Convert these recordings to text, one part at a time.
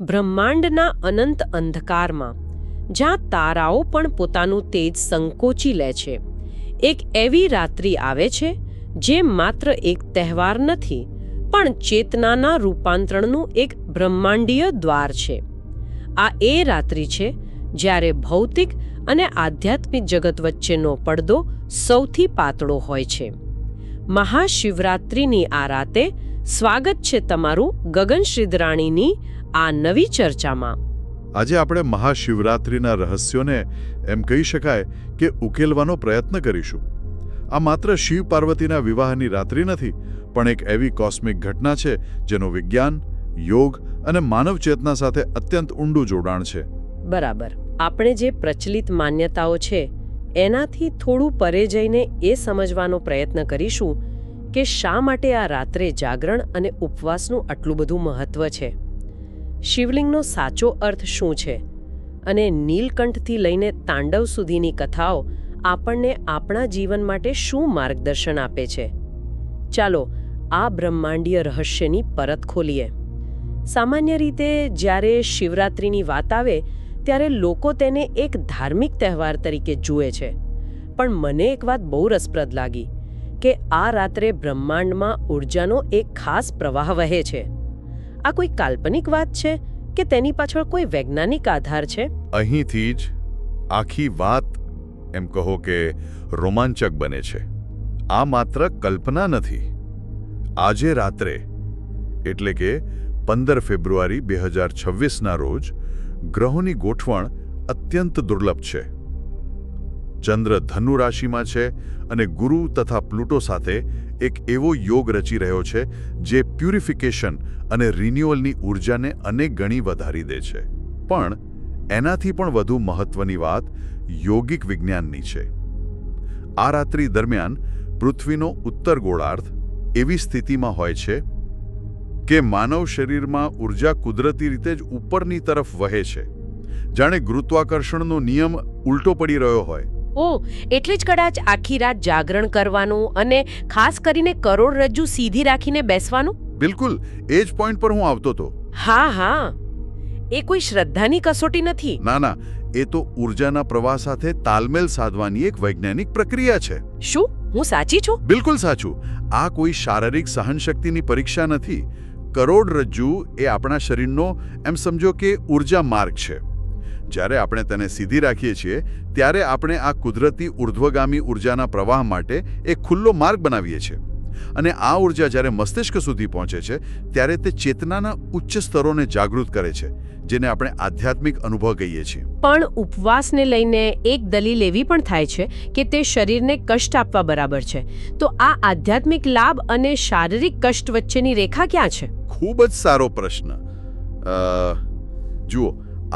બ્રહ્માંડના અનંત અંધકારમાં જ્યાં તારાઓ પણ પોતાનું તેજ સંકોચી લે છે, એક એવી રાત્રિ આવે છે જે માત્ર એક તહેવાર નથી પણ ચેતનાના રૂપાંતરણનું એક બ્રહ્માંડીય દ્વાર છે. આ એ રાત્રિ છે જ્યારે ભૌતિક અને આધ્યાત્મિક જગત વચ્ચેનો પડદો સૌથી પાતળો હોય છે. મહાશિવરાત્રિની આ રાતે સ્વાગત છે તમારું ગગન શ્રીધરાણીની આ નવી ચર્ચામાં. આજે આપણે મહાશિવરાત્રિના રહસ્યોને એમ કહી શકાય કે ઉકેલવાનો પ્રયત્ન કરીશું. આ માત્ર શિવ પાર્વતીના વિવાહની રાત્રિ નથી, પણ એક એવી કોસ્મિક ઘટના છે જેનું વિજ્ઞાન, યોગ અને માનવ ચેતના સાથે અત્યંત ઊંડું જોડાણ છે. બરાબર. આપણે જે પ્રચલિત માન્યતાઓ છે એનાથી થોડું પરે જઈને એ સમજવાનો પ્રયત્ન કરીશું કે શા માટે આ રાત્રે જાગરણ અને ઉપવાસનું આટલું બધું મહત્વ છે, શિવલિંગનો સાચો અર્થ શું છે, અને નીલકંઠથી લઈને તાંડવ સુધીની કથાઓ આપણને આપણા જીવન માટે શું માર્ગદર્શન આપે છે. ચાલો આ બ્રહ્માંડીય રહસ્યની પરત ખોલીએ. સામાન્ય રીતે જ્યારે શિવરાત્રિની વાત આવે ત્યારે લોકો તેને એક ધાર્મિક તહેવાર તરીકે જુએ છે, પણ મને એક વાત બહુ રસપ્રદ લાગી કે આ રાત્રે બ્રહ્માંડમાં ઊર્જાનો એક ખાસ પ્રવાહ વહે છે. આ કોઈ કાલ્પનિક વાત છે કે તેની પાછળ કોઈ વૈજ્ઞાનિક આધાર છે? અહીંથી જ આખી વાત એમ કહો કે રોમાંચક બને છે. આ માત્ર કલ્પના નથી. આજે રાત્રે એટલે કે 15 ફેબ્રુઆરી 2026ના રોજ ગ્રહોની ગોઠવણ અત્યંત દુર્લભ છે. ચંદ્ર ધનુ રાશિમાં છે અને ગુરુ તથા પ્લુટો સાથે એક એવો યોગ રચી રહ્યો છે જે પ્યુરિફિકેશન અને રિન્યુઅલની ઊર્જાને અનેક ગણી વધારી દે છે. પણ એનાથી પણ વધુ મહત્વની વાત યોગિક વિજ્ઞાનની છે. આ રાત્રિ દરમિયાન પૃથ્વીનો ઉત્તર ગોળાર્ધ એવી સ્થિતિમાં હોય છે કે માનવ શરીરમાં ઊર્જા કુદરતી રીતે જ ઉપરની તરફ વહે છે, જાણે ગુરુત્વાકર્ષણનો નિયમ ઉલટો પડી રહ્યો હોય. એટલે જ કદાચ આખી રાત જાગરણ કરવાનું અને ખાસ કરીને કરોડરજ્જુ સીધી રાખીને બેસવાનું. બિલકુલ, એ જ પોઈન્ટ પર હું આવતો હતો. હા, એ કોઈ શ્રદ્ધાની કસોટી નથી. ના, એ તો ઊર્જાના પ્રવાહ સાથે તાલમેલ સાધવાની એક વૈજ્ઞાનિક પ્રક્રિયા છે. શું હું સાચી છું? બિલકુલ સાચું. આ કોઈ શારીરિક સહનશક્તિની પરીક્ષા નથી. કરોડરજ્જુ એ આપણા શરીરનો એમ સમજો કે ઊર્જા માર્ગ છે. જ્યારે આપણે તેને સીધી રાખીએ છીએ ત્યારે આપણે આ કુદરતી ઉર્ધ્વગામી ઊર્જાના પ્રવાહ માટે એક ખુલ્લો માર્ગ બનાવીએ છીએ. અને આ ઊર્જા જ્યારે મસ્તિષ્ક સુધી પહોંચે છે ત્યારે તે ચેતનાના ઉચ્ચ સ્તરોને જાગૃત કરે છે, જેને આપણે આધ્યાત્મિક અનુભવ કહીએ છીએ. પણ ઉપવાસને લઈને એક દલીલ એવી પણ થાય છે કે તે શરીરને કષ્ટ આપવા બરાબર છે. તો આ આધ્યાત્મિક લાભ અને શારીરિક કષ્ટ વચ્ચેની રેખા ક્યાં છે? ખૂબ જ સારો પ્રશ્ન. જુઓ,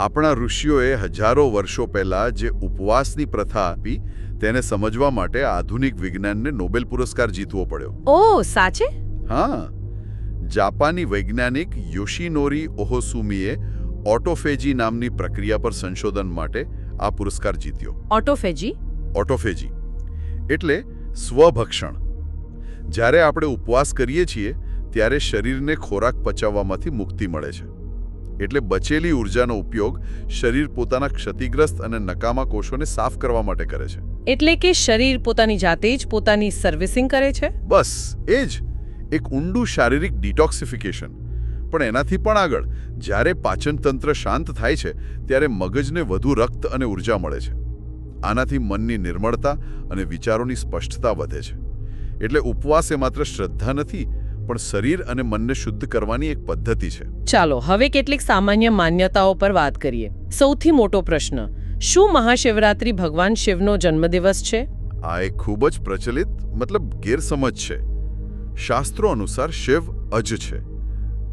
આપણા ઋષિઓએ હજારો વર્ષો પહેલા જે ઉપવાસની પ્રથા આપી તેને સમજવા માટે આધુનિક વિજ્ઞાનને નોબેલ પુરસ્કાર જીતવો પડ્યો. ઓહ, સાચે? હા. જાપાની વૈજ્ઞાનિક યોશિનોરી ઓહોસુમીએ ઓટોફેજી નામની પ્રક્રિયા પર સંશોધન માટે આ પુરસ્કાર જીત્યો. ઓટોફેજી એટલે સ્વભક્ષણ. જ્યારે આપણે ઉપવાસ કરીએ છીએ ત્યારે શરીરને ખોરાક પચાવવામાંથી મુક્તિ મળે છે. એટલે બચેલી ઊર્જાનો ઉપયોગ શરીર પોતાના ક્ષતિગ્રસ્ત અને નકામા કોષોને સાફ કરવા માટે કરે છે. એટલે કે શરીર પોતાની જાતે જ પોતાની સર્વિસિંગ કરે છે? બસ એ જ. એક ઊંડું શારીરિક ડિટોક્સિફિકેશન. પણ એનાથી પણ આગળ, જ્યારે પાચન તંત્ર શાંત થાય છે ત્યારે મગજને વધુ રક્ત અને ઊર્જા મળે છે. આનાથી મનની નિર્મળતા અને વિચારોની સ્પષ્ટતા વધે છે. એટલે ઉપવાસ એ માત્ર શ્રદ્ધા નથી, પણ શરીર અને મનને શુદ્ધ કરવાની એક પદ્ધતિ છે. ચાલો હવે કેટલીક સામાન્ય માન્યતાઓ પર વાત કરીએ. સૌથી મોટો પ્રશ્ન, શું મહાશિવરાત્રિ ભગવાન શિવનો જન્મદિવસ છે? આ એક ખૂબ જ પ્રચલિત ગેરસમજ છે. શાસ્ત્રો અનુસાર શિવ અજ છે,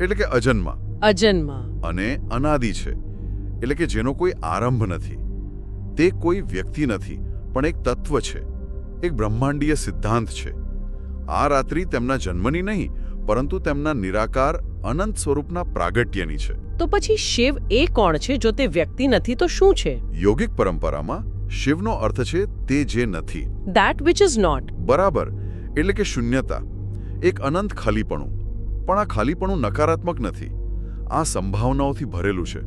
એટલે કે અજન્મા અને અનાદિ છે, એટલે કે જેનો કોઈ આરંભ નથી. તે કોઈ વ્યક્તિ નથી, પણ એક તત્વ છે, એક બ્રહ્માંડીય સિદ્ધાંત છે. આ રાત્રિ તેમના જન્મની નહીં, પરંતુ તેમના નિરાકાર અનંત સ્વરૂપના પ્રાગટ્યની છે. તો પછી શિવ એ કોણ છે? જો તે વ્યક્તિ નથી તો શું છે? યોગિક પરંપરામાં શિવનો અર્થ છે તે જે નથી. That which is not. બરાબર. એટલે કે શૂન્યતા, એક અનંત ખાલીપણું. પણ આ ખાલીપણું નકારાત્મક નથી. આ સંભાવનાઓથી ભરેલું છે.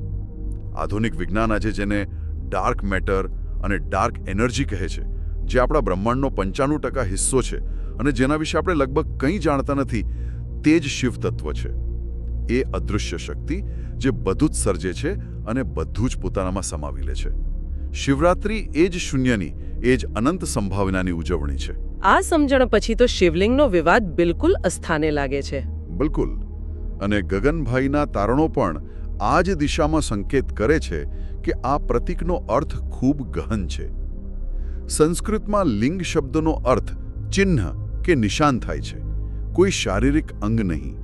આધુનિક વિજ્ઞાન આજે જેને ડાર્ક મેટર અને ડાર્ક એનર્જી કહે છે, જે આપણા બ્રહ્માંડનો 95% હિસ્સો છે અને જેના વિશે આપણે લગભગ કંઈ જાણતા નથી, તે જ શિવ તત્વ છે. એ અદૃશ્ય શક્તિ જે બધું જ સર્જે છે અને બધું જ પોતાનામાં સમાવી લે છે. શિવરાત્રિ એ જ શૂન્યની, એ જ અનંત સંભાવનાની ઉજવણી છે. આ સમજણ પછી તો શિવલિંગનો વિવાદ બિલકુલ અસ્થાને લાગે છે. બિલકુલ. અને ગગનભાઈના તારણો પણ આ જ દિશામાં સંકેત કરે છે કે આ પ્રતીકનો અર્થ ખૂબ ગહન છે. સંસ્કૃતમાં લિંગ શબ્દનો અર્થ ચિહ્ન કે નિશાન થાય છે, કોઈ શારીરિક અંગ નહીં.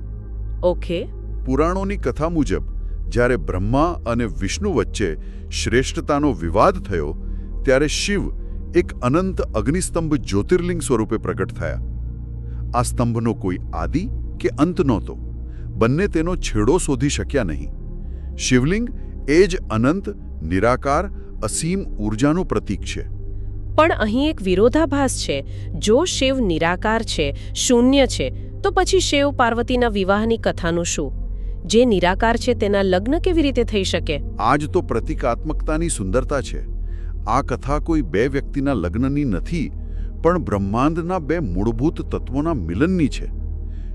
ઓકે. પુરાણોની કથા મુજબ જ્યારે બ્રહ્મા અને વિષ્ણુ વચ્ચે શ્રેષ્ઠતાનો વિવાદ થયો, ત્યારે શિવ એક અનંત અગ્નિસ્તંભ જ્યોતિર્લિંગ સ્વરૂપે પ્રગટ થયા. આ સ્તંભનો કોઈ આદિ કે અંત નહોતો. બંને તેનો છેડો શોધી શક્યા નહીં. શિવલિંગ એ જ અનંત, નિરાકાર, અસીમ ઊર્જાનું પ્રતીક છે. પણ અહીં એક વિરોધાભાસ છે. જો શિવ નિરાકાર છે, શૂન્ય છે, તો પછી શિવ પાર્વતીના વિવાહની કથાનું શું? જે નિરાકાર છે તેના લગ્ન કેવી રીતે થઈ શકે? આ જ તો પ્રતીકાત્મકતાની સુંદરતા છે. આ કથા કોઈ બે વ્યક્તિના લગ્નની નથી, પણ બ્રહ્માંડના બે મૂળભૂત તત્વોના મિલનની છે.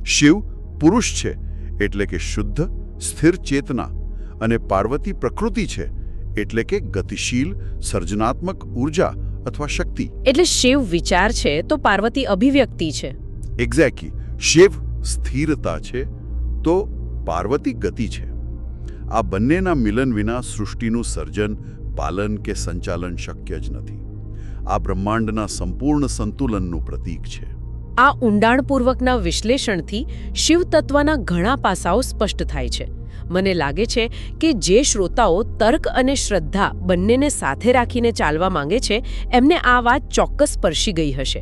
શિવ પુરુષ છે, એટલે કે શુદ્ધ, સ્થિર ચેતના, અને પાર્વતી પ્રકૃતિ છે, એટલે કે ગતિશીલ, સર્જનાત્મક ઊર્જા અથવા શક્તિ. એટલે શિવ વિચાર છે તો પાર્વતી અભિવ્યક્તિ છે. એક્ઝેક્ટલી. શિવ સ્થિરતા છે તો પાર્વતી ગતિ છે. આ બંનેના મિલન વિના સૃષ્ટિનું સર્જન, પાલન કે સંચાલન શક્ય જ નથી. આ બ્રહ્માંડના સંપૂર્ણ સંતુલનનું પ્રતીક છે. આ ઊંડાણપૂર્વકના વિશ્લેષણથી શિવ તત્વના ઘણા પાસાઓ સ્પષ્ટ થાય છે. મને લાગે છે કે જે શ્રોતાઓ તર્ક અને શ્રદ્ધા બંનેને સાથે રાખીને ચાલવા માંગે છે, એમને આ વાત ચોક્કસ સ્પર્શી ગઈ હશે.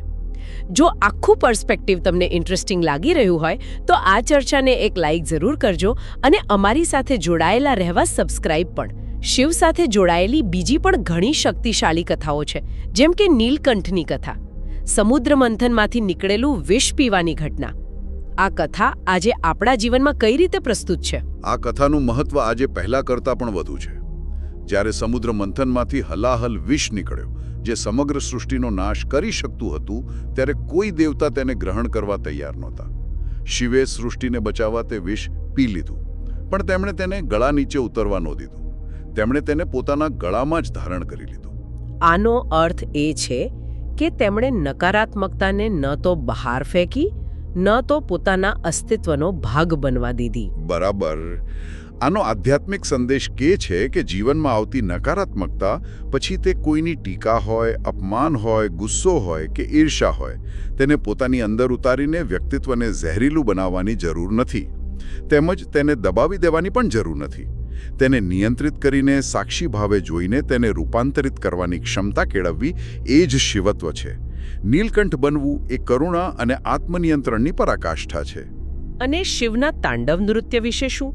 જો આખું પર્સ્પેક્ટિવ તમને ઇન્ટરેસ્ટિંગ લાગી રહ્યું હોય તો આ ચર્ચાને એક લાઇક જરૂર કરજો અને અમારી સાથે જોડાયેલા રહેવા સબસ્ક્રાઇબ પણ. શિવ સાથે જોડાયેલી બીજી પણ ઘણી શક્તિશાળી કથાઓ છે, જેમ કે નીલકંઠની કથા, સમુદ્ર મંથનમાંથી નીકળેલું વિષ પીવાની ઘટના. આ કથા આજે આપણા જીવનમાં કઈ રીતે પ્રસ્તુત છે? આ કથાનું મહત્વ આજે પહેલા કરતાં પણ વધુ છે. જ્યારે સમુદ્ર મંથનમાંથી હલાહલ વિષ નીકળ્યો, જે સમગ્ર સૃષ્ટિનો નાશ કરી શકતું હતું, ત્યારે કોઈ દેવતા તેને ગ્રહણ કરવા તૈયાર નહોતા. શિવે સૃષ્ટિને બચાવવા તે વિષ પી લીધું, પણ તેમણે તેને ગળા નીચે ઉતરવા ન દીધું. તેમણે તેને પોતાના ગળામાં જ ધારણ કરી લીધું. આનો અર્થ એ છે કે તેમણે નકારાત્મકતાને ન તો બહાર ફેંકી, ન તો પોતાના અસ્તિત્વનો ભાગ બનવા દીધી. બરાબર. આનો આધ્યાત્મિક સંદેશ કે છે કે જીવનમાં આવતી નકારાત્મકતા, પછી તે કોઈની ટીકા હોય, અપમાન હોય, ગુસ્સો હોય કે ઈર્ષા હોય, તેને પોતાની અંદર ઉતારીને વ્યક્તિત્વને ઝેરીલું બનાવવાની જરૂર નથી. તેમજ તેને દબાવી દેવાની પણ જરૂર નથી. તેને નિયંત્રિત કરીને, સાક્ષી ભાવે જોઈને તેને રૂપાંતરિત કરવાની ક્ષમતા કેળવવી એ જ શિવત્વ છે. નીલકંઠ બનવું એ કરુણા અને આત્મનિયંત્રણની પરાકાષ્ઠા છે. અને શિવના તાંડવ નૃત્ય વિશે શું?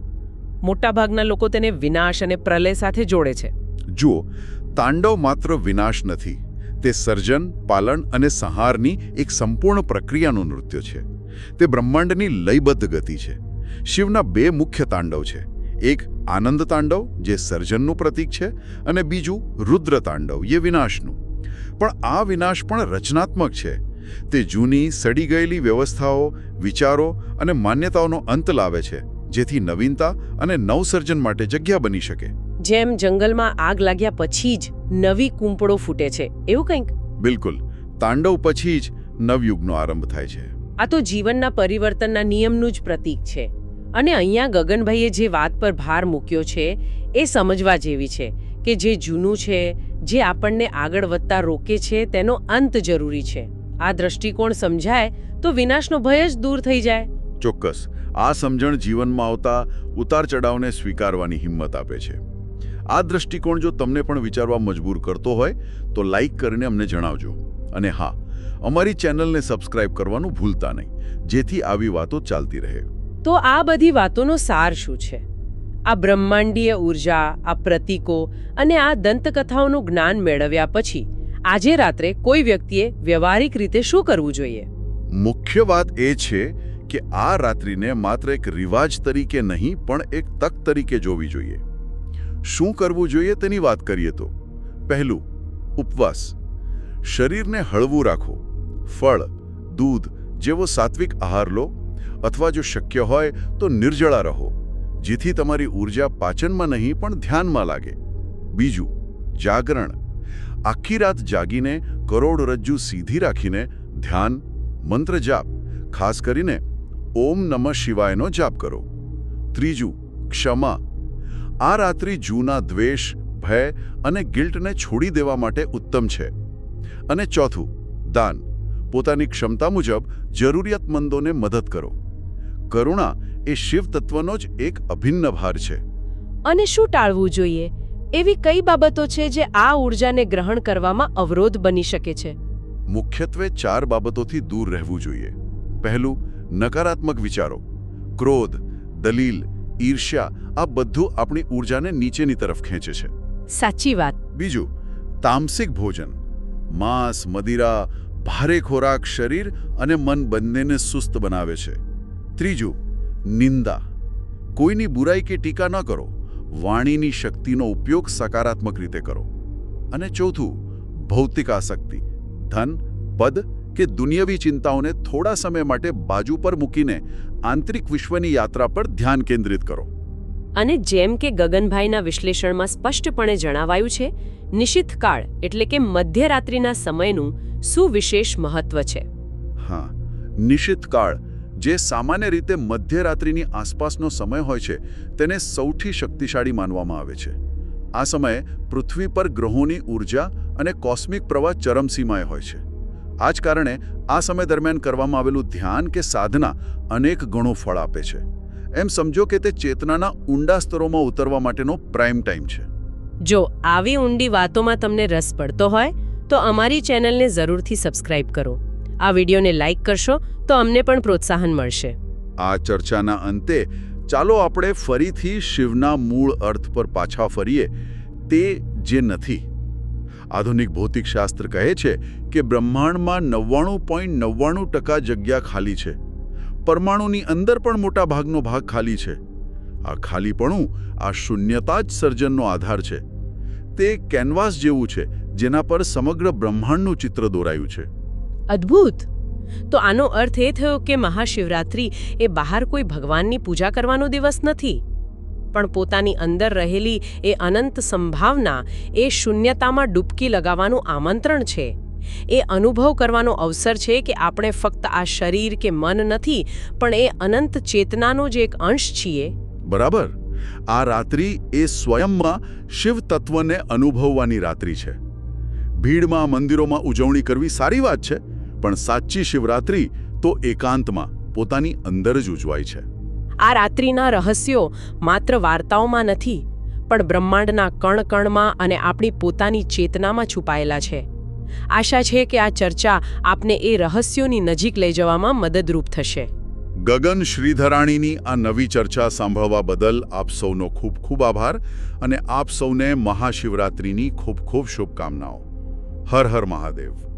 મોટાભાગના લોકો તેને વિનાશ અને પ્રલય સાથે જોડે છે. જુઓ, તાંડવ માત્ર વિનાશ નથી. તે સર્જન, પાલન અને સંહારની એક સંપૂર્ણ પ્રક્રિયાનું નૃત્ય છે. તે બ્રહ્માંડની લયબદ્ધ ગતિ છે. શિવના બે મુખ્ય તાંડવ છે. એક આનંદ તાંડવ, જે સર્જનનું પ્રતીક છે, અને બીજું રુદ્ર તાંડવ, જે વિનાશનું. પણ આ વિનાશ પણ રચનાત્મક છે. તે જૂની, સડી ગયેલી વ્યવસ્થાઓ, વિચારો અને માન્યતાઓનો અંત લાવે છે, જેથી નવીનતા અને નવસર્જન માટે જગ્યા બની શકે. જેમ જંગલમાં આગ લાગ્યા પછી જ નવી કૂંપળો ફૂટે છે, એવું કંઈક? બિલકુલ. તાંડવ પછી જ નવયુગનો આરંભ થાય છે. આ તો જીવનના પરિવર્તનના નિયમનું જ પ્રતીક છે. અને અહીંયા ગગનભાઈએ જે વાત પર ભાર મૂક્યો છે એ સમજવા જેવી છે કે જે જૂનું છે, જે આપણને આગળ વધતા રોકે છે, તેનો અંત જરૂરી છે. આ દ્રષ્ટિકોણ સમજાય તો વિનાશનો ભય જ દૂર થઈ જાય. ચોક્કસ. આ સમજણ જીવનમાં આવતા ઉતાર ચઢાવને સ્વીકારવાની હિંમત આપે છે. આ દ્રષ્ટિકોણ જો તમને પણ વિચારવા મજબૂર કરતો હોય તો લાઈક કરીને અમને જણાવજો. અને હા, અમારી ચેનલને સબસ્ક્રાઇબ કરવાનું ભૂલતા નહીં, જેથી આવી વાતો ચાલતી રહે. તો આ બધી વાતોનો સાર શું છે? આ બ્રહ્માંડીય ઊર્જા, આ પ્રતીકો અને આ દંતકથાઓનું જ્ઞાન મેળવ્યા પછી આજે રાત્રે કોઈ વ્યક્તિએ વ્યવહારિક રીતે શું કરવું જોઈએ? મુખ્ય વાત એ છે કે આ રાત્રિને માત્ર એક રિવાજ તરીકે નહીં પણ એક તક તરીકે જોવી જોઈએ. શું કરવું જોઈએ તેની વાત કરીએ તો પહેલું, ઉપવાસ. શરીરને હળવું રાખો. ફળ, દૂધ જેવો સાત્વિક આહાર લો, અથવા જો શક્ય હોય તો નિર્જળા રહો, જેથી તમારી ઊર્જા પાચનમાં નહીં પણ ધ્યાનમાં લાગે. બીજું, જાગરણ. આખી રાત જાગીને કરોડરજ્જુ સીધી રાખીને ધ્યાન, મંત્ર જાપ, ખાસ કરીને ઓમ નમઃ શિવાયનો જાપ કરો. ત્રીજું, ક્ષમા. આ રાત્રિ જૂના દ્વેષ, ભય અને ગિલ્ટને છોડી દેવા માટે ઉત્તમ છે. અને ચોથું, દાન. પોતાની ક્ષમતા મુજબ જરૂરિયાતમંદોને મદદ કરો. કરુણા એ શિવ તત્વનો જ એક અભિન્ન ભાર છે. અને શું ટાળવું જોઈએ? એવી કઈ બાબતો છે જે આ ઊર્જાને ગ્રહણ કરવામાં અવરોધ બની શકે છે? મુખ્યત્વે 4 બાબતોથી દૂર રહેવું જોઈએ. પહેલું, નકારાત્મક વિચારો. ક્રોધ, દલીલ, ઈર્ષ્યા આ બધું આપણી ઊર્જાને નીચેની તરફ ખેંચે છે. સાચી વાત. બીજું, તામસિક ભોજન. માંસ, મદિરા, ભારે ખોરાક શરીર અને મન બંનેને સુસ્ત બનાવે છે. ત્રીજું, નિંદા. કોઈની બુરાઈ કે ટીકા ન કરો. વાણીની શક્તિનો ઉપયોગ સકારાત્મક રીતે કરો. અને ચોથું, ભૌતિક આસક્તિ. ધન, પદ કે દુનિયાવી ચિંતાઓને થોડા સમય માટે બાજુ પર મૂકીને આંતરિક વિશ્વની યાત્રા પર ધ્યાન કેન્દ્રિત કરો. અને જેમ કે ગગનભાઈના વિશ્લેષણમાં સ્પષ્ટપણે જણાવાયું છે, નિશિત કાળ એટલે કે મધ્યરાત્રિના સમયનું શું વિશેષ મહત્વ છે? હા, નિશિત કાળ જે સામાન્ય રીતે મધ્યરાત્રિની આસપાસનો સમય હોય છે તેને સૌથી શક્તિશાળી માનવામાં આવે છે. આ સમયે પૃથ્વી પર ગ્રહોની ઊર્જા અને કોસ્મિક પ્રવાહ ચરમસીમાએ હોય છે. આ જ કારણે આ સમય દરમિયાન કરવામાં આવેલું ધ્યાન કે સાધના અનેક ગણું ફળ આપે છે. એમ સમજો કે તે ચેતનાના ઊંડા સ્તરોમાં ઉતરવા માટેનો પ્રાઇમ ટાઈમ છે. જો આવી ઊંડી વાતોમાં તમને રસ પડતો હોય તો અમારી ચેનલને જરૂરથી સબસ્ક્રાઇબ કરો. આ વિડીયોને લાઇક કરશો તો અમને પણ પ્રોત્સાહન મળશે. આ ચર્ચાના અંતે ચાલો આપણે ફરીથી શિવના મૂળ અર્થ પર પાછા ફરીએ, તે જે નથી. આધુનિક ભૌતિકશાસ્ત્ર કહે છે કે બ્રહ્માંડમાં 99.99% જગ્યા ખાલી છે. પરમાણુની અંદર પણ મોટા ભાગનો ભાગ ખાલી છે. આ ખાલીપણું, આ શૂન્યતા જ સર્જનનો આધાર છે. તે કેનવાસ જેવું છે જેના પર સમગ્ર બ્રહ્માંડનું ચિત્ર દોરાયું છે. અદ્ભુત. તો આનો અર્થ એ થયો કે મહાશિવરાત્રિ એ બહાર કોઈ ભગવાનની પૂજા કરવાનો દિવસ નથી, પણ પોતાની અંદર રહેલી એ અનંત સંભાવના, એ શૂન્યતામાં ડૂબકી લગાવવાનું આમંત્રણ છે. એ અનુભવ કરવાનો અવસર છે કે આપણે ફક્ત આ શરીર કે મન નથી, પણ એ અનંત ચેતનાનો જ એક અંશ છીએ. બરાબર. આ રાત્રિ એ સ્વયંમાં શિવ તત્વને અનુભવવાની રાત્રિ છે. ભીડમાં, મંદિરોમાં ઉજવણી કરવી સારી વાત છે, પણ સાચી શિવરાત્રિ તો એકાંતમાં, પોતાની અંદર જ ઉજવાય છે. આ રાત્રિના રહસ્યો માત્ર વાર્તાઓમાં નથી, પણ બ્રહ્માંડના કણ-કણમાં અને આપણી પોતાની ચેતનામાં છુપાયેલા છે. આશા છે કે આ ચર્ચા આપને એ રહસ્યોની નજીક લઈ જવામાં મદદરૂપ થશે. ગગન શ્રીધરાણીની આ નવી ચર્ચા સાંભળવા બદલ આપ સૌનો ખૂબ ખૂબ આભાર, અને આપ સૌને મહાશિવરાત્રિની ખૂબ ખૂબ શુભકામનાઓ. હર હર મહાદેવ.